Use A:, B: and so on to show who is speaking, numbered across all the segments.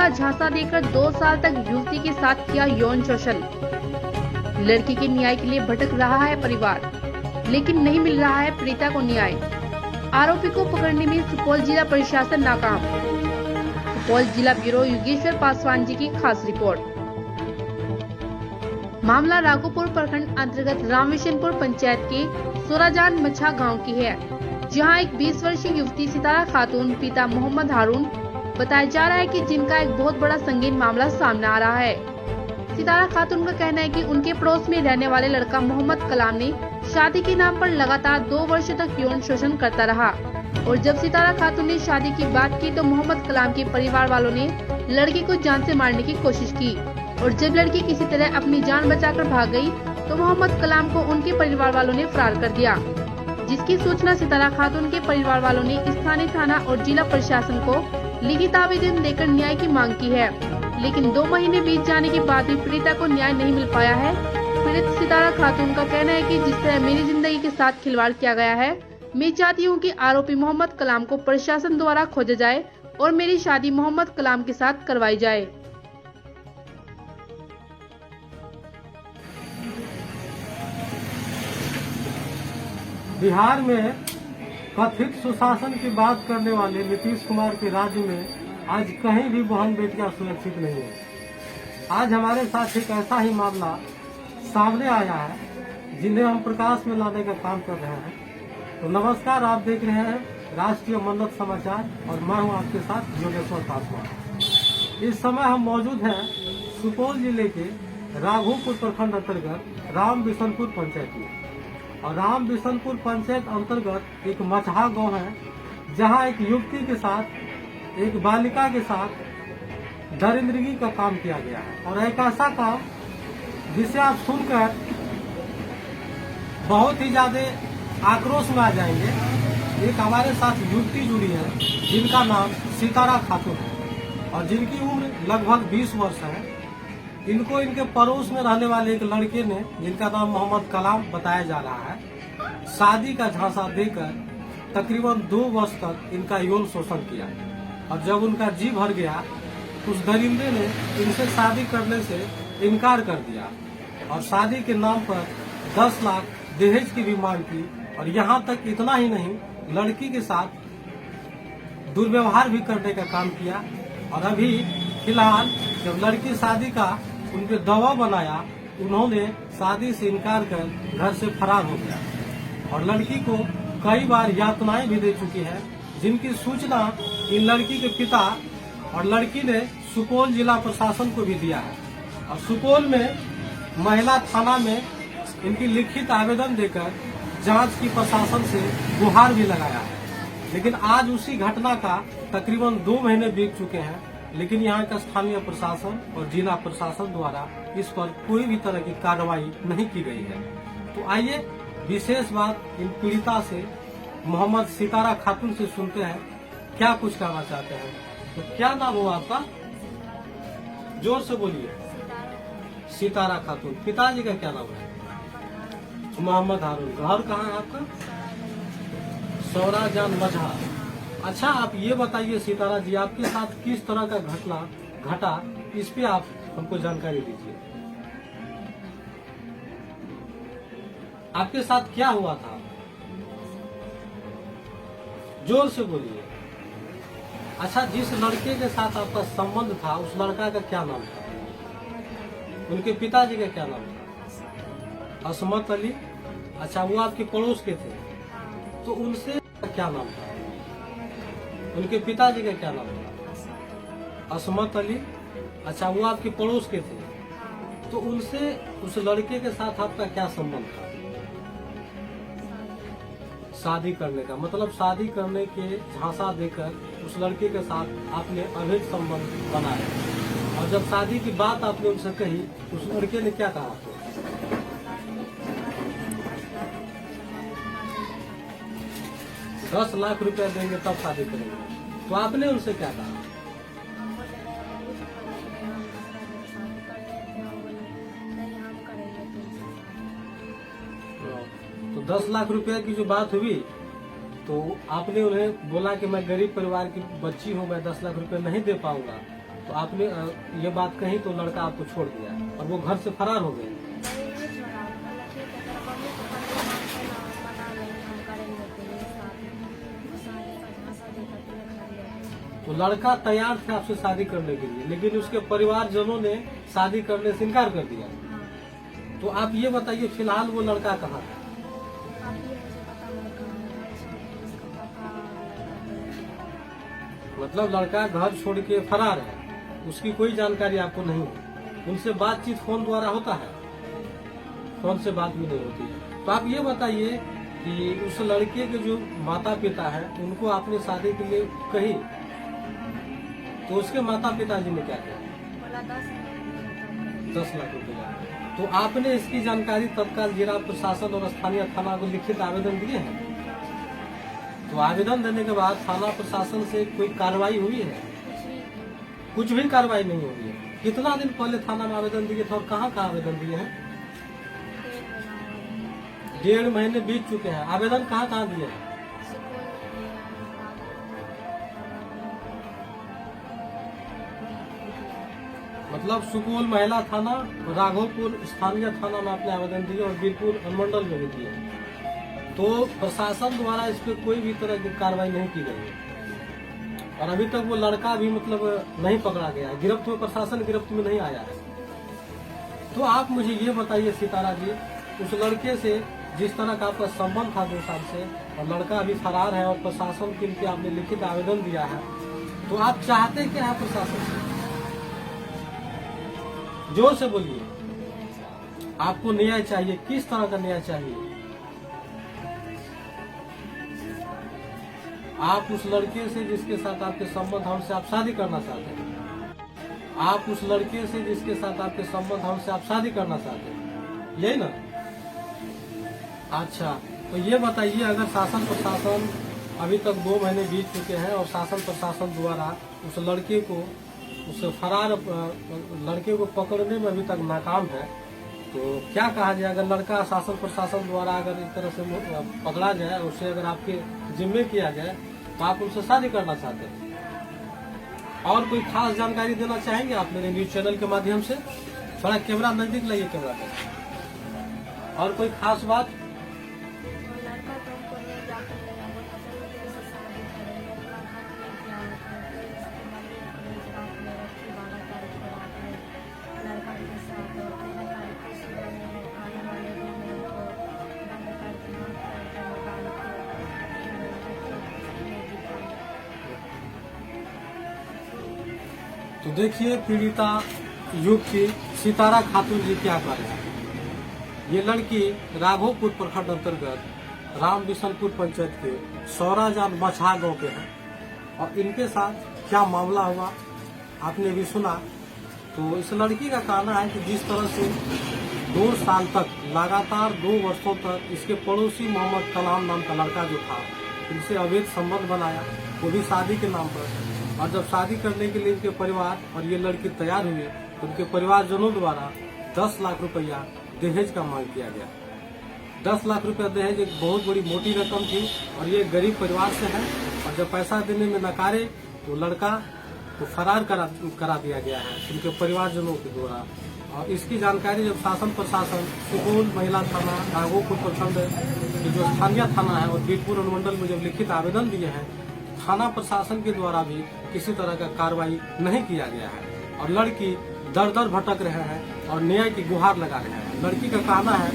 A: का झांसा देकर 2 साल तक युवती के साथ किया यौन शोषण। लड़की के न्याय के लिए भटक रहा है परिवार, लेकिन नहीं मिल रहा है पीड़िता को न्याय। आरोपी को पकड़ने में सुपौल जिला प्रशासन नाकाम। सुपौल जिला ब्यूरो योगेश्वर पासवान जी की खास रिपोर्ट। मामला राघोपुर प्रखंड अंतर्गत रामविशनपुर पंचायत के सोराजान मछा गांव की है, जहां एक 20 वर्षीय युवती सितारा खातून पिता मोहम्मद हारून बताया जा रहा है कि जिनका एक बहुत बड़ा संगीन मामला सामने आ रहा है। सितारा खातून का कहना है कि उनके पड़ोस में रहने वाले लड़का मोहम्मद कलाम ने शादी के नाम पर लगातार 2 वर्ष तक यौन शोषण करता रहा और जब सितारा खातून ने शादी की बात की तो मोहम्मद कलाम के परिवार वालों ने लड़की को जान से मारने की कोशिश की और जब लड़की किसी तरह अपनी जान बचाकर भाग गई तो मोहम्मद कलाम को उनके परिवार वालों ने फरार कर दिया, जिसकी सूचना सितारा खातून के परिवार वालों ने स्थानीय थाना और जिला प्रशासन को लिखित आवेदन देकर न्याय की मांग की है, लेकिन 2 महीने बीत जाने के बाद भी पीड़िता को न्याय नहीं मिल पाया है। पीड़ित सितारा खातून का कहना है कि जिस तरह मेरी जिंदगी के साथ खिलवाड़ किया गया है, मैं चाहती हूँ कि आरोपी मोहम्मद कलाम को प्रशासन द्वारा खोजा जाए और मेरी शादी मोहम्मद कलाम के साथ करवाई जाए।
B: बिहार में कथित सुशासन की बात करने वाले नीतीश कुमार के राज्य में आज कहीं भी बहन बेटियां सुरक्षित नहीं है। आज हमारे साथ एक ऐसा ही मामला सामने आया है जिन्हें हम प्रकाश में लाने का काम कर रहे हैं। तो नमस्कार, आप देख रहे हैं राष्ट्रीय मन्नत समाचार और मैं हूं आपके साथ योगेश्वर पासवान। इस समय हम मौजूद हैं सुपौल जिले के राघोपुर प्रखंड अंतर्गत राम बिशनपुर पंचायत में। और राम बिशनपुर पंचायत अंतर्गत एक मछहा गांव है, जहां एक युवती के साथ एक बालिका के साथ दरिंदगी का काम किया गया है। और एक ऐसा काम जिसे आप सुनकर बहुत ही ज्यादा आक्रोश में आ जाएंगे। एक हमारे साथ युवती जुड़ी है जिनका नाम सितारा खातून है और जिनकी उम्र लगभग 20 वर्ष है। इनको इनके पड़ोस में रहने वाले एक लड़के ने, जिनका नाम मोहम्मद कलाम बताया जा रहा है, शादी का झांसा देकर तकरीबन 2 वर्ष तक इनका यौन शोषण किया और जब उनका जी भर गया उस दरिंदे ने इनसे शादी करने से इनकार कर दिया और शादी के नाम पर 10 लाख दहेज की भी मांग की। और यहाँ तक इतना ही नहीं, लड़की के साथ दुर्व्यवहार भी करने का काम किया। और अभी फिलहाल जब लड़की शादी का उन पे दबाव बनाया, उन्होंने शादी से इनकार कर घर से फरार हो गया और लड़की को कई बार यातनाएं भी दे चुकी है, जिनकी सूचना इन लड़की के पिता और लड़की ने सुपौल जिला प्रशासन को भी दिया है। और सुपौल में महिला थाना में इनकी लिखित आवेदन देकर जांच की प्रशासन से गुहार भी लगाया है। लेकिन आज उसी घटना का तकरीबन 2 महीने बीत चुके हैं, लेकिन यहाँ का स्थानीय प्रशासन और जिला प्रशासन द्वारा इस पर कोई भी तरह की कार्रवाई नहीं की गई है। तो आइए विशेष बात इन पीड़िता से, मोहम्मद सितारा खातून से सुनते हैं क्या कुछ कहना चाहते हैं। तो क्या नाम हुआ आपका? जोर से बोलिए। सितारा खातून। पिताजी का क्या नाम है? मोहम्मद हारून। घर कहाँ है आपका? सोराजान मछहा। अच्छा, आप ये बताइए सितारा जी, आपके साथ किस तरह का घटना घटा, इस पे आप हमको जानकारी दीजिए। आपके साथ क्या हुआ था? जोर से बोलिए। अच्छा, जिस लड़के के साथ आपका संबंध था उस लड़का का क्या नाम था? उनके पिताजी का क्या नाम था? असमत अली। अच्छा, वो आपके पड़ोस के थे, तो उनसे क्या नाम था? उनके पिताजी का क्या नाम था? असमत अली। अच्छा, वो आपके पड़ोस के थे, तो उनसे, उस लड़के के साथ आपका क्या संबंध था? शादी करने का मतलब शादी करने के झांसा देकर उस लड़के के साथ आपने अवैध संबंध बनाया और जब शादी की बात आपने उनसे कही, उस लड़के ने क्या कहा आपको? 10 लाख रुपया देंगे तब शादी करेंगे। तो आपने उनसे क्या कहा? तो 10 लाख रुपया की जो बात हुई, तो आपने उन्हें बोला कि मैं गरीब परिवार की बच्ची हूँ, मैं 10 लाख रुपया नहीं दे पाऊंगा। तो तो आपने ये बात कही तो लड़का आपको छोड़ दिया और वो घर से फरार हो गए।
C: नहीं ये छोड़ा बोला ठीक है तेरा मम्मी को खाली मानते ना बता देंगे हम करेंगे तेरे साथ शादी का झांसा देकर तुम्हें घर ले
B: तो लड़का तैयार थे आपसे शादी करने के लिए, लेकिन उसके परिवारजनों ने शादी करने से इनकार कर दिया।
C: हाँ
B: तो आप ये बताइए फिलहाल वो लड़का कहाँ है?
C: अभी मुझे पता नहीं कहाँ है इसका पता लड़का
B: मतलब लड़का घर छोड़ के फरार है, उसकी कोई जानकारी आपको नहीं है। उनसे बातचीत फोन द्वारा होता है? फोन से बात भी नहीं होती है। तो आप ये बताइए कि उस लड़के के जो माता पिता है उनको आपने शादी के लिए कही, तो उसके माता पिताजी ने क्या किया?
C: बोला
B: 10 लाख रुपया। तो आपने इसकी जानकारी तत्काल जिला प्रशासन और स्थानीय थाना को लिखित आवेदन दिए हैं? तो आवेदन देने के बाद थाना प्रशासन से कोई कार्रवाई हुई है? कुछ भी कार्रवाई नहीं हुई है। कितना दिन पहले थाना में आवेदन दिए थे और कहाँ का आवेदन दिए हैं? 1.5 महीने बीत चुके हैं। आवेदन कहाँ कहाँ दिए हैं? मतलब सुपौल महिला थाना, राघोपुर स्थानीय थाना में आपने आवेदन दिए और बीरपुर अनुमंडल में भी दिए। तो प्रशासन द्वारा इस पर कोई भी तरह की कार्रवाई नहीं की गई है और अभी तक वो लड़का भी मतलब नहीं पकड़ा गया है, गिरफ्त में प्रशासन गिरफ्त में नहीं आया है। तो आप मुझे ये बताइए सितारा जी, उस लड़के से जिस तरह का आपका संबंध था 2 साल से और लड़का अभी फरार है और प्रशासन के लिए आपने लिखित आवेदन दिया है, तो आप चाहते क्या है प्रशासन से? जोर से बोलिए। आपको न्याय चाहिए, किस तरह का न्याय चाहिए? आप उस लड़के से जिसके साथ आपके संबंध हमसे आप शादी करना चाहते हैं, आप उस लड़के से जिसके साथ आपके संबंध हमसे आप शादी करना चाहते हैं, यही ना? अच्छा, तो ये बताइए अगर शासन प्रशासन अभी तक 2 महीने बीत चुके हैं और शासन प्रशासन द्वारा उस लड़के को, उस फरार लड़के को पकड़ने में अभी तक नाकाम है, तो क्या कहा जाए? अगर लड़का शासन प्रशासन द्वारा अगर इस तरह से पकड़ा जाए, उसे अगर आपके जिम्मे किया जाए, तो आप उनसे शादी करना चाहते हैं। और कोई खास जानकारी देना चाहेंगे आप मेरे न्यूज चैनल के माध्यम से? थोड़ा कैमरा नजदीक लाइए, कैमरा पे। और कोई खास बात?
C: लड़का तुमको ले जाकर ले आया, चलो तेरे से शादी करेंगे, अपना घर लेके आए थे, इसके मम्मी रात में रखी 12 तारीख को रात में लड़का के साथ 13 तारीख को सुबह में आने वाले दिन में उनको बंद करके हाथ करके मकान
B: तो देखिए पीड़िता युवती सितारा खातून जी क्या कर रहे हैं। ये लड़की राघोपुर प्रखंड अंतर्गत राम बिशनपुर पंचायत के सौराजान मछा गांव के हैं और इनके साथ क्या मामला हुआ आपने भी सुना। तो इस लड़की का कहना है कि जिस तरह से 2 साल तक लगातार 2 वर्षों तक इसके पड़ोसी मोहम्मद कलाम नाम का लड़का जो था, इनसे अवैध संबंध बनाया, वो भी शादी के नाम पर। और जब शादी करने के लिए इनके परिवार और ये लड़की तैयार हुई तो उनके परिवारजनों द्वारा 10 लाख रुपया दहेज का मांग किया गया। 10 लाख रुपया दहेज एक बहुत बड़ी मोटी रकम थी और ये गरीब परिवार से है और जब पैसा देने में नकारे तो लड़का को फरार करा दिया गया है इनके परिवारजनों के द्वारा। और इसकी जानकारी जब शासन प्रशासन सुपौल महिला थाना, राघोपुर प्रखंड की जो स्थानीय थाना है और बीरपुर अनुमंडल में जब लिखित आवेदन दिए हैं, थाना प्रशासन के द्वारा भी किसी तरह का कार्रवाई नहीं किया गया है और लड़की दर दर भटक रहे हैं और न्याय की गुहार लगा रहे हैं। लड़की का कहना है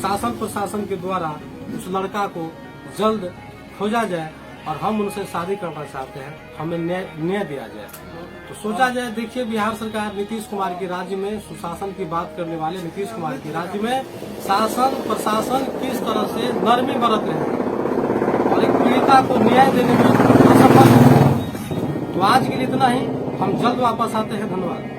B: शासन प्रशासन के द्वारा उस लड़का को जल्द खोजा जाए और हम उनसे शादी करना चाहते हैं, हमें न्याय दिया जाए। तो सोचा जाए, देखिए बिहार सरकार नीतीश कुमार के राज्य में सुशासन की बात करने वाले नीतीश कुमार के राज्य में शासन प्रशासन किस तरह से नरमी बरत रहे हैं और एक पीड़िता को न्याय देने में असफल है। तो आज के लिए इतना ही, हम जल्द वापस आते हैं। धन्यवाद।